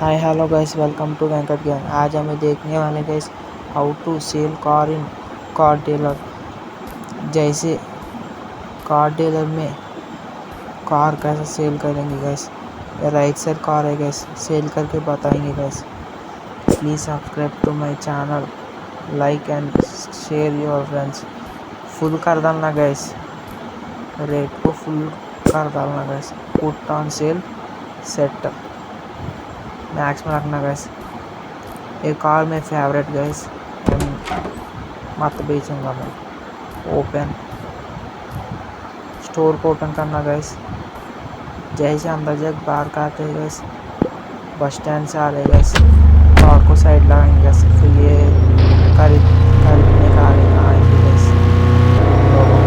Hi hello guys, welcome to Venkat Gyan. आज हमें देखने वाले guys how to sell car in car dealer. जैसे कार डीलर में कार कैसे सेल करेंगे गाइस। ये राइट साइड कार है गाइस, सेल करके बताएंगे guys. Please subscribe to my channel, like and share your friends. Full कर डालना गाइस, रेट को फुल कर डालना guys. Put on sale set max में रखना गैस। ये कार में फेवरेट गैस, मत बेचूंगा मैं। ओपन स्टोर को ओपन करना गैस। जैसे अंदर जग बाहर का आते हैं गैस, बस स्टैंड से आ रहे गैस, कार को साइड लगाएंगे गैस। फिर ये खरीदने का आएंगे गैस लोगों।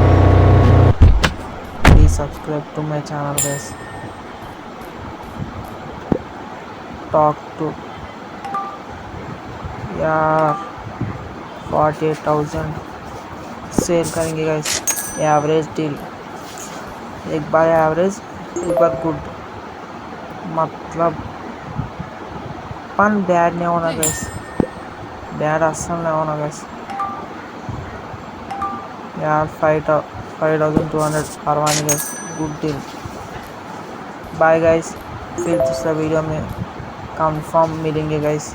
Please subscribe to my channel guys. Talk to यार 48,000 सेल करेंगे गाइस। एवरेज डील, एक बार एवरेज एक बार गुड, मतलब पण बैड नहीं होना गाइस, बैड असल नहीं होना गाइस। यार 5,200 परवानी guys, good deal. Bye guys, फिर दूसरा वीडियो में कंफर्म मिलेंगे गाइस।